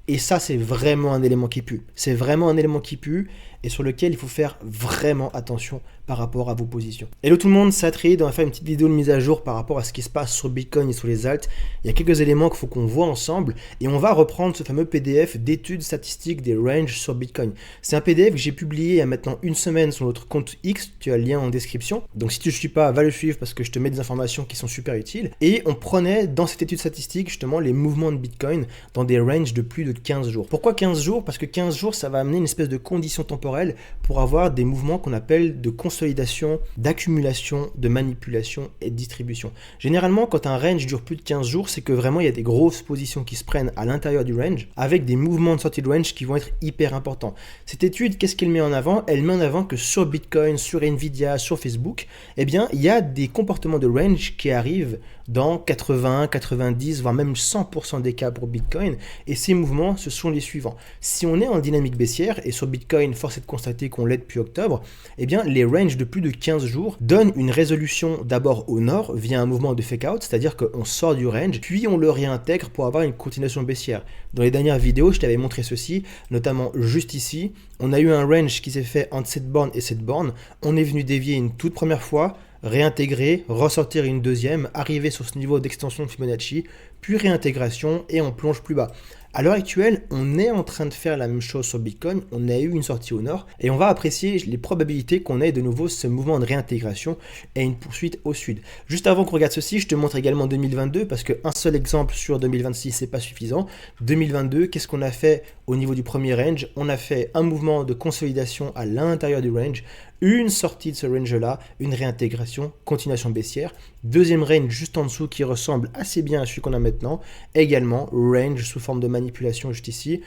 Et ça, c'est vraiment un élément qui pue. C'est vraiment un élément qui pue et sur lequel il faut faire vraiment attention par rapport à vos positions. Hello tout le monde, c'est Atreid. On va faire une petite vidéo de mise à jour par rapport à ce qui se passe sur Bitcoin et sur les alts. Il y a quelques éléments qu'il faut qu'on voit ensemble et on va reprendre ce fameux PDF d'études statistiques des ranges sur Bitcoin. C'est un PDF que j'ai publié il y a maintenant une semaine sur notre compte X. Tu as le lien en description. Donc si tu ne suis pas, va le suivre parce que je te mets des informations qui sont super utiles. Et on prenait dans cette étude statistique justement les mouvements de Bitcoin dans des ranges de plus de 15 jours. Pourquoi 15 jours? Parce que 15 jours, ça va amener une espèce de condition temporelle pour avoir des mouvements qu'on appelle de consolidation, d'accumulation, de manipulation et de distribution. Généralement, quand un range dure plus de 15 jours, c'est que vraiment il y a des grosses positions qui se prennent à l'intérieur du range avec des mouvements de sortie de range qui vont être hyper importants. Cette étude, qu'est-ce qu'elle met en avant? Elle met en avant que sur Bitcoin, sur Nvidia, sur Facebook, eh bien, il y a des comportements de range qui arrivent dans 80, 90, voire même 100% des cas pour Bitcoin. Et ces mouvements, ce sont les suivants. Si on est en dynamique baissière, et sur Bitcoin, force est de constater qu'on l'est depuis octobre, eh bien, les ranges de plus de 15 jours donnent une résolution d'abord au nord via un mouvement de fake out, c'est-à-dire qu'on sort du range, puis on le réintègre pour avoir une continuation baissière. Dans les dernières vidéos, je t'avais montré ceci, notamment juste ici. On a eu un range qui s'est fait entre cette borne et cette borne. On est venu dévier une toute première fois, réintégrer, ressortir une deuxième, arriver sur ce niveau d'extension de Fibonacci, puis réintégration et on plonge plus bas. À l'heure actuelle, on est en train de faire la même chose sur Bitcoin, on a eu une sortie au nord et on va apprécier les probabilités qu'on ait de nouveau ce mouvement de réintégration et une poursuite au sud. Juste avant qu'on regarde ceci, je te montre également 2022 parce qu'un seul exemple sur 2026 c'est pas suffisant. 2022, qu'est-ce qu'on a fait au niveau du premier range? On a fait un mouvement de consolidation à l'intérieur du range, une sortie de ce range-là, une réintégration, continuation baissière. Deuxième range juste en dessous qui ressemble assez bien à celui qu'on a maintenant. Également, range sous forme de manipulation juste ici.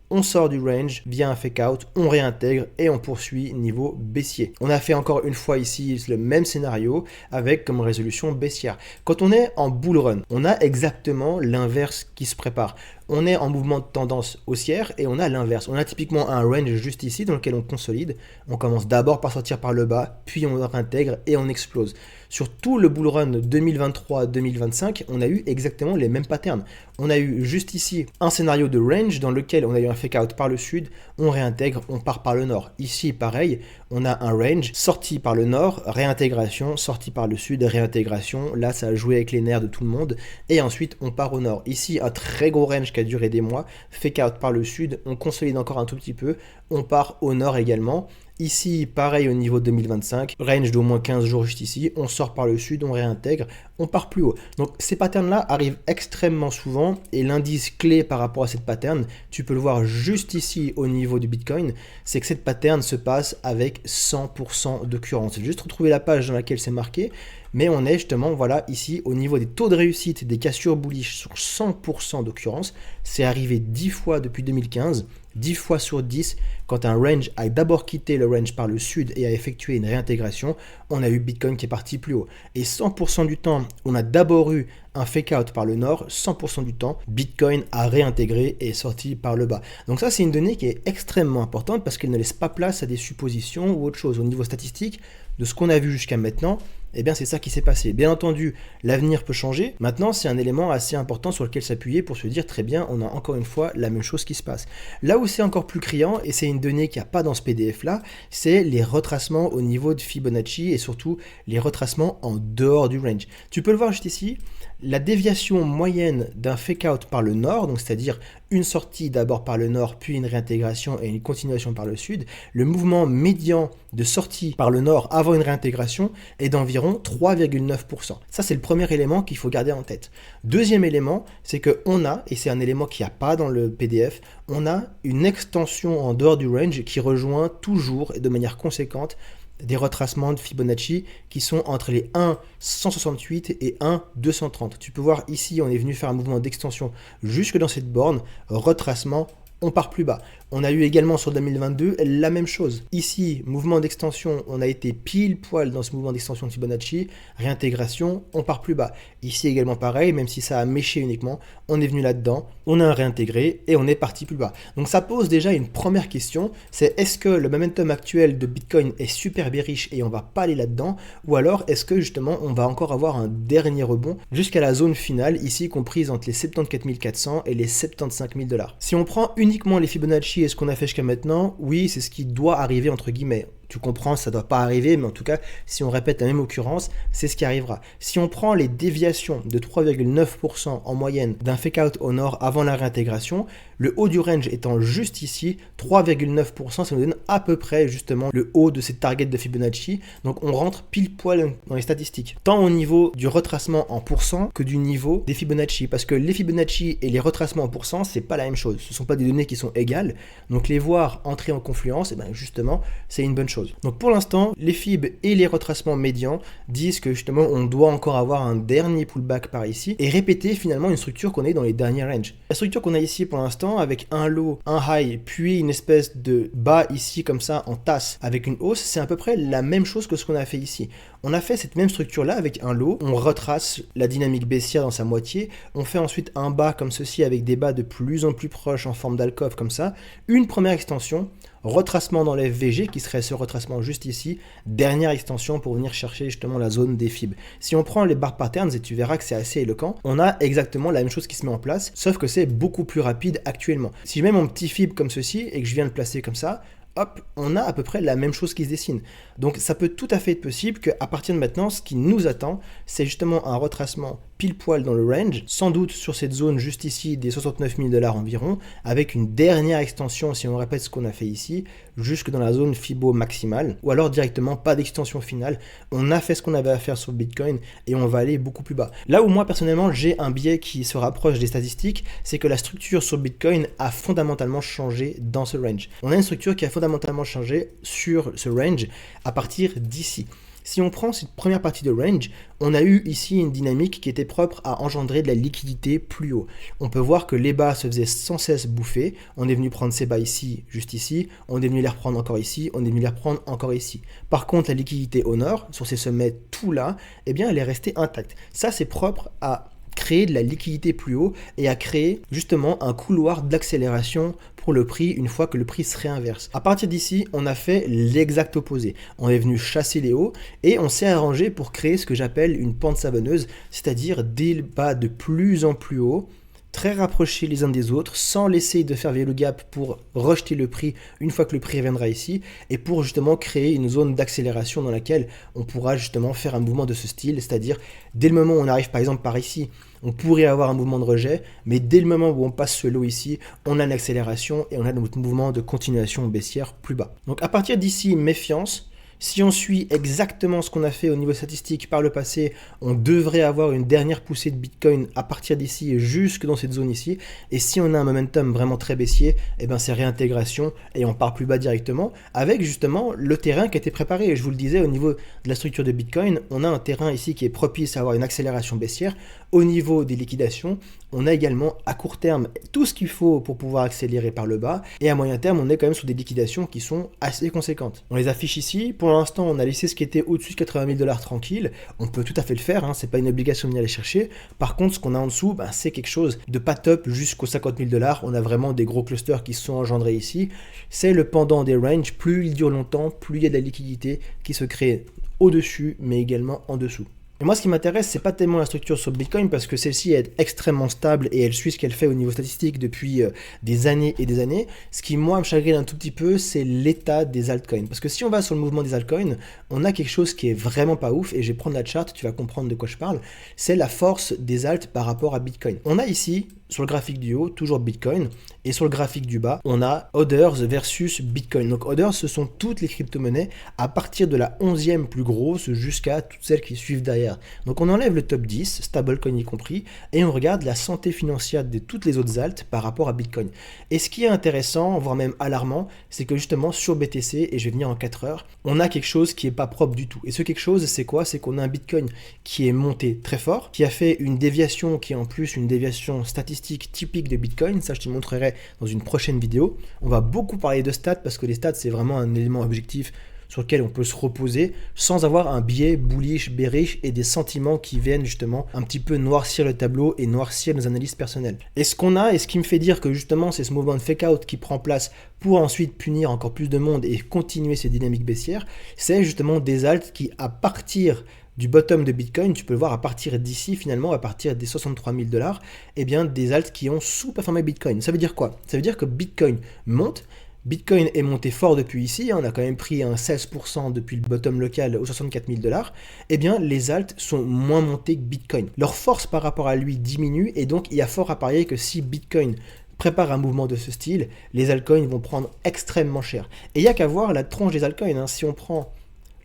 On sort du range via un fake out, on réintègre et on poursuit niveau baissier. On a fait encore une fois ici le même scénario avec comme résolution baissière. Quand on est en bull run, on a exactement l'inverse qui se prépare. On est en mouvement de tendance haussière et on a l'inverse. On a typiquement un range juste ici dans lequel on consolide. On commence d'abord par sortir par le bas, puis on réintègre et on explose. Sur tout le bull run 2023-2025, on a eu exactement les mêmes patterns. On a eu juste ici un scénario de range dans lequel on a eu un fake out par le sud, on réintègre, on part par le nord. Ici, pareil, on a un range, sorti par le nord, réintégration, sorti par le sud, réintégration. Là, ça a joué avec les nerfs de tout le monde. Et ensuite, on part au nord. Ici, un très gros range qui a duré des mois, fake out par le sud, on consolide encore un tout petit peu, on part au nord également. Ici, pareil au niveau 2025, range d'au moins 15 jours juste ici, on sort par le sud, on réintègre, on part plus haut. Donc ces patterns-là arrivent extrêmement souvent et l'indice clé par rapport à cette pattern, tu peux le voir juste ici au niveau du Bitcoin, c'est que cette pattern se passe avec 100% d'occurrence. J'ai juste retrouvé la page dans laquelle c'est marqué, mais on est justement voilà ici au niveau des taux de réussite des cassures bullish sur 100% d'occurrence. C'est arrivé 10 fois depuis 2015, 10 fois sur 10, quand un range a d'abord quitté le range par le sud et a effectué une réintégration, on a eu Bitcoin qui est parti plus haut. Et 100% du temps, on a d'abord eu un fake out par le nord, 100% du temps, Bitcoin a réintégré et est sorti par le bas. Donc ça, c'est une donnée qui est extrêmement importante parce qu'elle ne laisse pas place à des suppositions ou autre chose. Au niveau statistique, de ce qu'on a vu jusqu'à maintenant, eh bien c'est ça qui s'est passé. Bien entendu, l'avenir peut changer. Maintenant, c'est un élément assez important sur lequel s'appuyer pour se dire très bien, on a encore une fois la même chose qui se passe. Là où c'est encore plus criant, et c'est une donnée qu'il n'y a pas dans ce PDF-là, c'est les retracements au niveau de Fibonacci et surtout les retracements en dehors du range. Tu peux le voir juste ici, la déviation moyenne d'un fake out par le nord, donc c'est-à-dire une sortie d'abord par le nord, puis une réintégration et une continuation par le sud, le mouvement médian de sortie par le nord avant une réintégration est d'environ 3,9%. Ça, c'est le premier élément qu'il faut garder en tête. Deuxième élément, c'est qu'on a, et c'est un élément qu'il n'y a pas dans le PDF, on a une extension en dehors du range qui rejoint toujours et de manière conséquente des retracements de Fibonacci qui sont entre les 1,168 et 1,230. Tu peux voir ici, on est venu faire un mouvement d'extension jusque dans cette borne, retracement on part plus bas. On a eu également sur 2022 la même chose. Ici, mouvement d'extension, on a été pile poil dans ce mouvement d'extension de Fibonacci, réintégration, on part plus bas. Ici également pareil, même si ça a méché uniquement, on est venu là-dedans, on a réintégré et on est parti plus bas. Donc ça pose déjà une première question, c'est est-ce que le momentum actuel de Bitcoin est super bearish et on va pas aller là-dedans, ou alors est-ce que justement on va encore avoir un dernier rebond jusqu'à la zone finale, ici comprise entre les 74 400 et les 75 000 $. Si on prend uniquement les Fibonacci et ce qu'on a fait jusqu'à maintenant, oui, c'est ce qui doit arriver entre guillemets. Tu comprends, ça ne doit pas arriver, mais en tout cas, si on répète la même occurrence, c'est ce qui arrivera. Si on prend les déviations de 3,9% en moyenne d'un fake out au nord avant la réintégration, le haut du range étant juste ici, 3,9%, ça nous donne à peu près justement le haut de cette target de Fibonacci. Donc on rentre pile poil dans les statistiques, tant au niveau du retracement en pourcent que du niveau des Fibonacci. Parce que les Fibonacci et les retracements en pourcent, c'est pas la même chose. Ce ne sont pas des données qui sont égales. Donc les voir entrer en confluence, et bien justement, c'est une bonne chose. Donc pour l'instant, les fib et les retracements médians disent que justement on doit encore avoir un dernier pullback par ici et répéter finalement une structure qu'on a dans les derniers ranges. La structure qu'on a ici pour l'instant avec un low, un high, puis une espèce de bas ici comme ça en tasse avec une hausse, c'est à peu près la même chose que ce qu'on a fait ici. On a fait cette même structure là avec un low, on retrace la dynamique baissière dans sa moitié, on fait ensuite un bas comme ceci avec des bas de plus en plus proches en forme d'alcôve comme ça, une première extension, retracement dans les FVG qui serait ce retracement juste ici, dernière extension pour venir chercher justement la zone des fibres. Si on prend les bar patterns et tu verras que c'est assez éloquent, on a exactement la même chose qui se met en place, sauf que c'est beaucoup plus rapide actuellement. Si je mets mon petit fib comme ceci et que je viens le placer comme ça, hop, on a à peu près la même chose qui se dessine. Donc ça peut tout à fait être possible qu'à partir de maintenant, ce qui nous attend, c'est justement un retracement pile poil dans le range, sans doute sur cette zone juste ici des 69 000 $ environ, avec une dernière extension, si on répète ce qu'on a fait ici, jusque dans la zone Fibo maximale, ou alors directement pas d'extension finale. On a fait ce qu'on avait à faire sur Bitcoin et on va aller beaucoup plus bas. Là où moi personnellement j'ai un biais qui se rapproche des statistiques, c'est que la structure sur Bitcoin a fondamentalement changé dans ce range. On a une structure qui a fondamentalement changé sur ce range à partir d'ici. Si on prend cette première partie de range, on a eu ici une dynamique qui était propre à engendrer de la liquidité plus haut. On peut voir que les bas se faisaient sans cesse bouffer. On est venu prendre ces bas ici, juste ici. On est venu les reprendre encore ici. On est venu les reprendre encore ici. Par contre, la liquidité au nord, sur ces sommets tout là, eh bien, elle est restée intacte. Ça, c'est propre à créer de la liquidité plus haut et à créer justement un couloir d'accélération pour le prix une fois que le prix se réinverse. À partir d'ici, on a fait l'exact opposé. On est venu chasser les hauts et on s'est arrangé pour créer ce que j'appelle une pente savonneuse, c'est-à-dire des bas de plus en plus haut, très rapprochés les uns des autres, sans laisser de faire le gap pour rejeter le prix une fois que le prix reviendra ici, et pour justement créer une zone d'accélération dans laquelle on pourra justement faire un mouvement de ce style, c'est-à-dire dès le moment où on arrive par exemple par ici, on pourrait avoir un mouvement de rejet, mais dès le moment où on passe ce lot ici, on a une accélération et on a notre mouvement de continuation baissière plus bas. Donc à partir d'ici, méfiance. Si on suit exactement ce qu'on a fait au niveau statistique par le passé, on devrait avoir une dernière poussée de Bitcoin à partir d'ici et jusque dans cette zone ici. Et si on a un momentum vraiment très baissier, eh ben c'est réintégration et on part plus bas directement avec justement le terrain qui a été préparé. Et je vous le disais, au niveau de la structure de Bitcoin, on a un terrain ici qui est propice à avoir une accélération baissière. Au niveau des liquidations, on a également à court terme tout ce qu'il faut pour pouvoir accélérer par le bas. Et à moyen terme, on est quand même sur des liquidations qui sont assez conséquentes. On les affiche ici. Pour l'instant, on a laissé ce qui était au-dessus de 80 000 $ tranquille. On peut tout à fait le faire, hein, c'est pas une obligation de venir les chercher. Par contre, ce qu'on a en dessous, c'est quelque chose de pas top jusqu'aux 50 000 $. On a vraiment des gros clusters qui se sont engendrés ici. C'est le pendant des ranges. Plus il dure longtemps, plus il y a de la liquidité qui se crée au-dessus, mais également en dessous. Et moi, ce qui m'intéresse, c'est pas tellement la structure sur Bitcoin parce que celle-ci est extrêmement stable et elle suit ce qu'elle fait au niveau statistique depuis des années et des années. Ce qui, moi, me chagrine un tout petit peu, c'est l'état des altcoins. Parce que si on va sur le mouvement des altcoins, on a quelque chose qui est vraiment pas ouf et je vais prendre la charte, tu vas comprendre de quoi je parle. C'est la force des alts par rapport à Bitcoin. On a ici, sur le graphique du haut, toujours Bitcoin. Et sur le graphique du bas, on a Others versus Bitcoin. Donc Others, ce sont toutes les crypto-monnaies à partir de la 11e plus grosse jusqu'à toutes celles qui suivent derrière. Donc on enlève le top 10, stablecoin y compris, et on regarde la santé financière de toutes les autres alts par rapport à Bitcoin. Et ce qui est intéressant, voire même alarmant, c'est que justement sur BTC, et je vais venir en 4 heures, on a quelque chose qui est pas propre du tout. Et ce quelque chose, c'est quoi? C'est qu'on a un Bitcoin qui est monté très fort, qui a fait une déviation qui est en plus une déviation statistique statistiques typiques de Bitcoin, ça je te montrerai dans une prochaine vidéo. On va beaucoup parler de stats parce que les stats c'est vraiment un élément objectif sur lequel on peut se reposer sans avoir un biais bullish, bearish et des sentiments qui viennent justement un petit peu noircir le tableau et noircir nos analyses personnelles. Et ce qu'on a, et ce qui me fait dire que justement c'est ce mouvement de fake out qui prend place pour ensuite punir encore plus de monde et continuer ces dynamiques baissières, c'est justement des alts qui, à partir du bottom de Bitcoin, tu peux le voir à partir d'ici finalement, à partir des 63 000 $, eh bien des alts qui ont sous-performé Bitcoin. Ça veut dire quoi? Ça veut dire que Bitcoin monte. Bitcoin est monté fort depuis ici, on a quand même pris un 16% depuis le bottom local aux 64 000 $. Eh bien, les alts sont moins montés que Bitcoin. Leur force par rapport à lui diminue et donc il y a fort à parier que si Bitcoin prépare un mouvement de ce style, les altcoins vont prendre extrêmement cher. Et il n'y a qu'à voir la tronche des altcoins, hein. Si on prend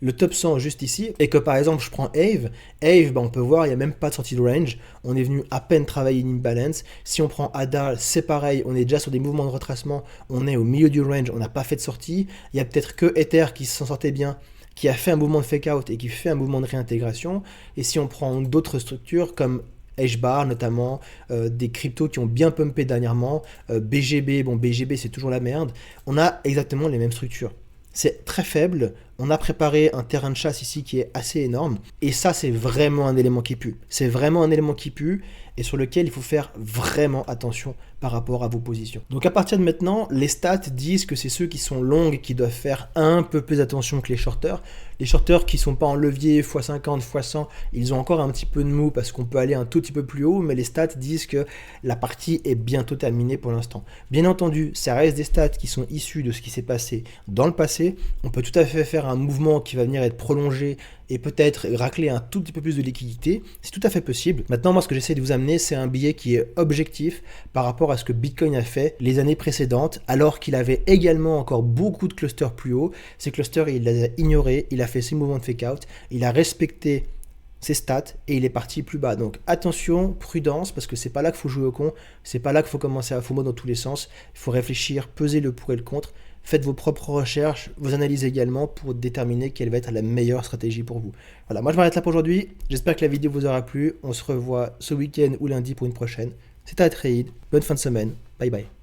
le top 100 juste ici, et que par exemple je prends Aave, on peut voir, il n'y a même pas de sortie de range, on est venu à peine travailler une imbalance. Si on prend ADA, c'est pareil, on est déjà sur des mouvements de retracement, on est au milieu du range, on n'a pas fait de sortie, il y a peut-être que Ether qui s'en sortait bien, qui a fait un mouvement de fake out et qui fait un mouvement de réintégration, et si on prend d'autres structures comme HBAR notamment, des cryptos qui ont bien pumpé dernièrement, BGB, BGB c'est toujours la merde, on a exactement les mêmes structures. C'est très faible, on a préparé un terrain de chasse ici qui est assez énorme, et ça c'est vraiment un élément qui pue. C'est vraiment un élément qui pue, et sur lequel il faut faire vraiment attention par rapport à vos positions. Donc à partir de maintenant, les stats disent que c'est ceux qui sont longues qui doivent faire un peu plus attention que les shorters. Les shorters qui ne sont pas en levier x50, x100, ils ont encore un petit peu de mou parce qu'on peut aller un tout petit peu plus haut, mais les stats disent que la partie est bientôt terminée pour l'instant. Bien entendu, ça reste des stats qui sont issus de ce qui s'est passé dans le passé. On peut tout à fait faire un mouvement qui va venir être prolongé et peut-être racler un tout petit peu plus de liquidité. C'est tout à fait possible. Maintenant, moi, ce que j'essaie de vous amener, c'est un billet qui est objectif par rapport à ce que Bitcoin a fait les années précédentes, alors qu'il avait également encore beaucoup de clusters plus hauts. Ces clusters, il les a ignorés, il a fait ses mouvements de fake out, il a respecté ses stats et il est parti plus bas. Donc attention, prudence, parce que c'est pas là qu'il faut jouer au con, c'est pas là qu'il faut commencer à FOMO dans tous les sens. Il faut réfléchir, peser le pour et le contre. Faites vos propres recherches, vos analyses également pour déterminer quelle va être la meilleure stratégie pour vous. Voilà, moi je m'arrête là pour aujourd'hui. J'espère que la vidéo vous aura plu. On se revoit ce week-end ou lundi pour une prochaine. C'était Trade. Bonne fin de semaine. Bye bye.